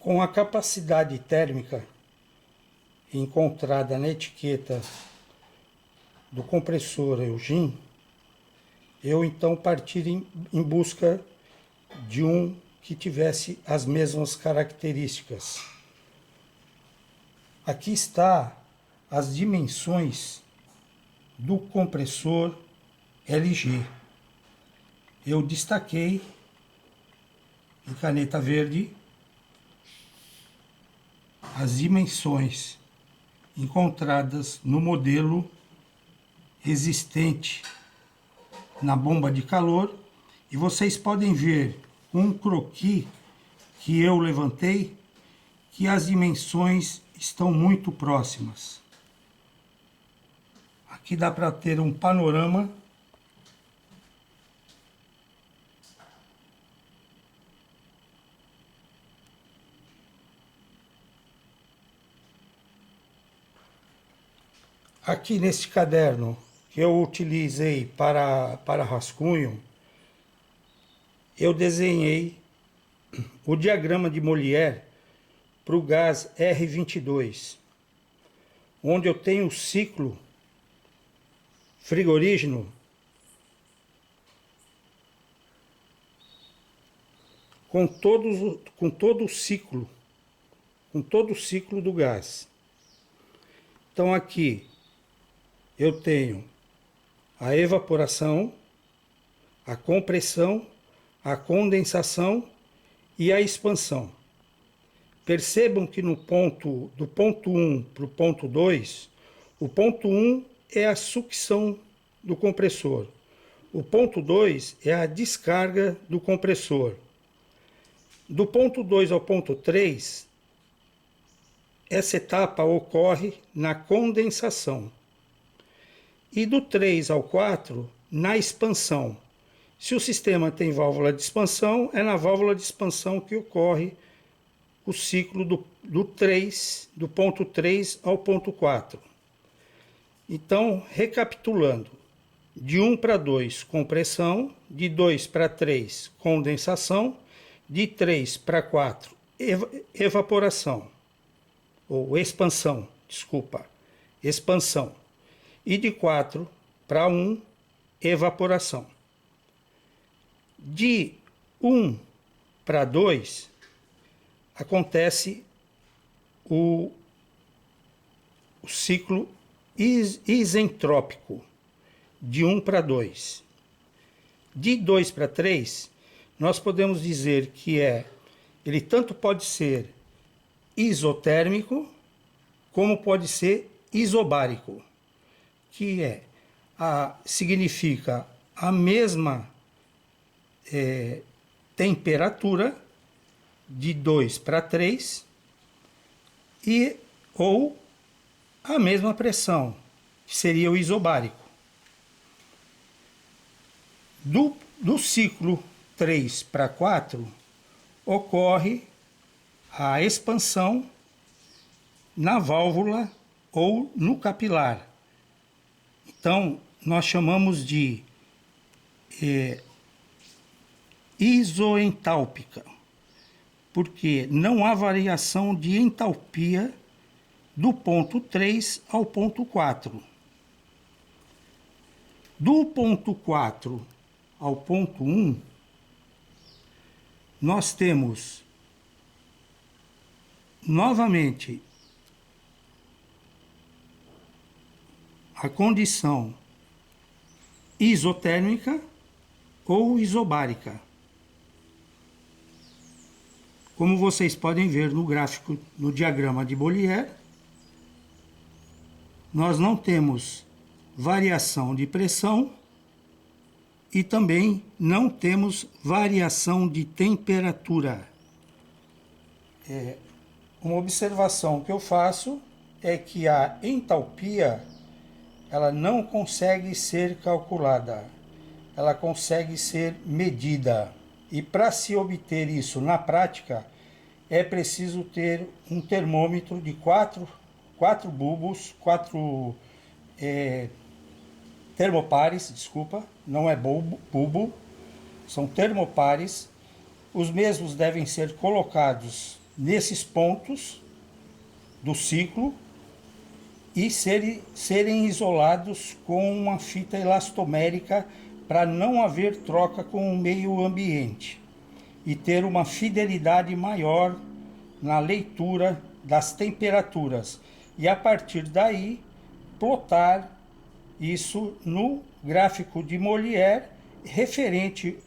Com a capacidade térmica encontrada na etiqueta do compressor Eugene, eu então parti em busca de um que tivesse as mesmas características. Aqui está as dimensões do compressor LG. Eu destaquei em caneta verde as dimensões encontradas no modelo existente na bomba de calor, e vocês podem ver com um croquis que eu levantei que as dimensões estão muito próximas. Aqui dá para ter um panorama aqui neste caderno que eu utilizei para rascunho. Eu desenhei o diagrama de Molière para o gás R22, onde eu tenho o ciclo frigorígeno com todo o ciclo do gás. Então aqui eu tenho a evaporação, a compressão, a condensação e a expansão. Percebam que do ponto 1 para o ponto 2, o ponto 1 é a sucção do compressor. O ponto 2 é a descarga do compressor. Do ponto 2 ao ponto 3, essa etapa ocorre na condensação. E do 3 ao 4, na expansão. Se o sistema tem válvula de expansão, é na válvula de expansão que ocorre o ciclo do ponto 3 ao ponto 4. Então, recapitulando, de 1 para 2, compressão, de 2 para 3, condensação, de 3 para 4, evaporação, ou expansão, expansão, e de 4 para 1, evaporação. De 1 para 2, acontece o ciclo isentrópico, de 1 para 2. De 2 para 3, nós podemos dizer que ele tanto pode ser isotérmico, como pode ser isobárico, que significa a mesma temperatura de 2 para 3 ou a mesma pressão, que seria o isobárico. Do ciclo 3 para 4 ocorre a expansão na válvula ou no capilar. Então, nós chamamos de isoentálpica, porque não há variação de entalpia do ponto 3 ao ponto 4. Do ponto 4 ao ponto 1, nós temos novamente a condição isotérmica ou isobárica. Como vocês podem ver no gráfico, no diagrama de Molière, nós não temos variação de pressão e também não temos variação de temperatura. Uma observação que eu faço é que a entalpia ela não consegue ser calculada, ela consegue ser medida. E para se obter isso na prática, é preciso ter um termômetro de quatro bulbos, termopares, não é bulbo, são termopares. Os mesmos devem ser colocados nesses pontos do ciclo e serem isolados com uma fita elastomérica para não haver troca com o meio ambiente e ter uma fidelidade maior na leitura das temperaturas. E a partir daí, plotar isso no gráfico de Molière referente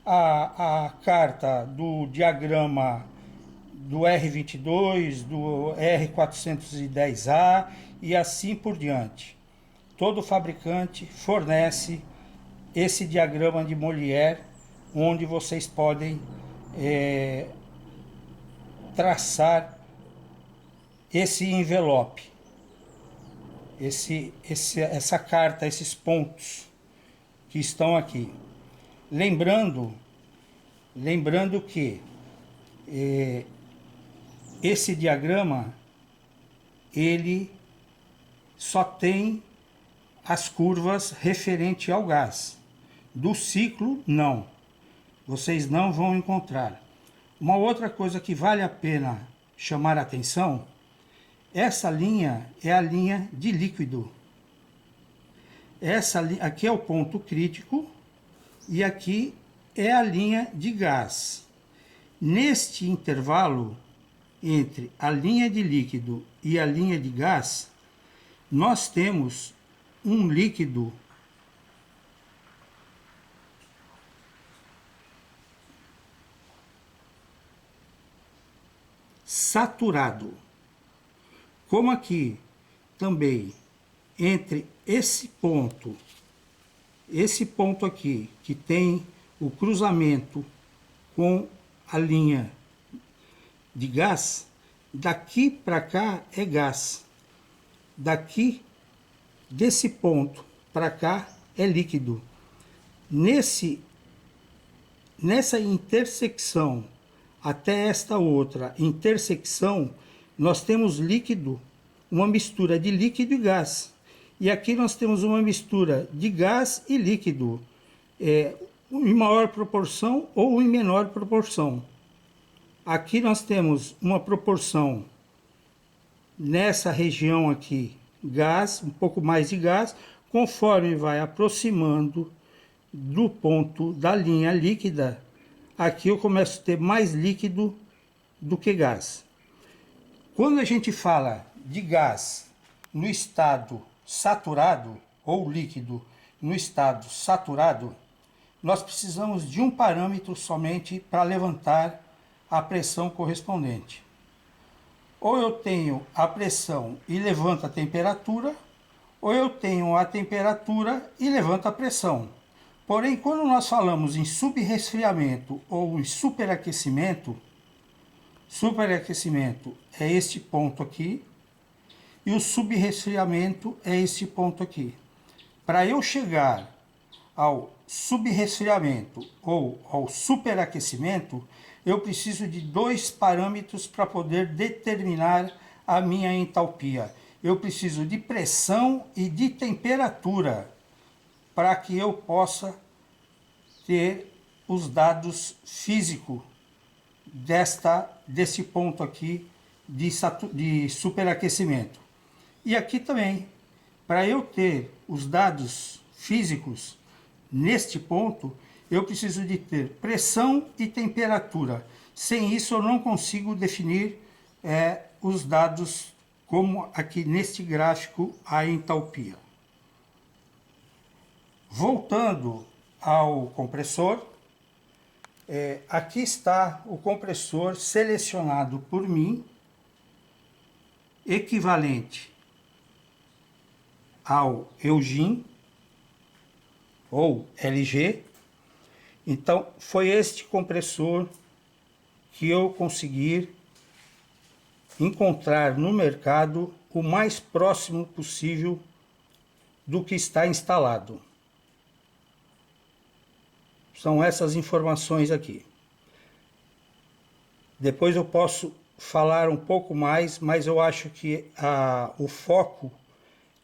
à carta do diagrama do R22, do R410A e assim por diante. Todo fabricante fornece esse diagrama de Molière, onde vocês podem traçar esse envelope, essa carta, esses pontos que estão aqui. Lembrando que esse diagrama ele só tem as curvas referente ao gás. Do ciclo, não. Vocês não vão encontrar. Uma outra coisa que vale a pena chamar a atenção, essa linha é a linha de líquido. Aqui é o ponto crítico e aqui é a linha de gás. Neste intervalo entre a linha de líquido e a linha de gás, nós temos um líquido saturado. Como aqui também entre esse ponto aqui, que tem o cruzamento com a linha de gás, daqui para cá é gás. Daqui, desse ponto para cá, é líquido. Nessa intersecção até esta outra intersecção, nós temos líquido, uma mistura de líquido e gás. E aqui nós temos uma mistura de gás e líquido, em maior proporção ou em menor proporção. Aqui nós temos uma proporção, nessa região aqui, gás, um pouco mais de gás, conforme vai aproximando do ponto da linha líquida, aqui eu começo a ter mais líquido do que gás. Quando a gente fala de gás no estado saturado, ou líquido no estado saturado, nós precisamos de um parâmetro somente para levantar a pressão correspondente. Ou eu tenho a pressão e levanto a temperatura, ou eu tenho a temperatura e levanto a pressão. Porém, quando nós falamos em subresfriamento ou em superaquecimento é este ponto aqui, e o subresfriamento é este ponto aqui. Para eu chegar ao subresfriamento ou ao superaquecimento, eu preciso de dois parâmetros para poder determinar a minha entalpia. Eu preciso de pressão e de temperatura para que eu possa ter os dados físicos desse ponto aqui de superaquecimento. E aqui também, para eu ter os dados físicos neste ponto, eu preciso de ter pressão e temperatura. Sem isso eu não consigo definir os dados como aqui neste gráfico a entalpia. Voltando ao compressor, aqui está o compressor selecionado por mim, equivalente ao Eugene ou LG. Então foi este compressor que eu consegui encontrar no mercado o mais próximo possível do que está instalado. São essas informações aqui. Depois eu posso falar um pouco mais, mas eu acho que o foco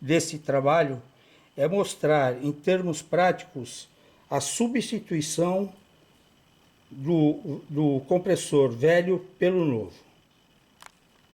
desse trabalho é mostrar, em termos práticos, a substituição do compressor velho pelo novo.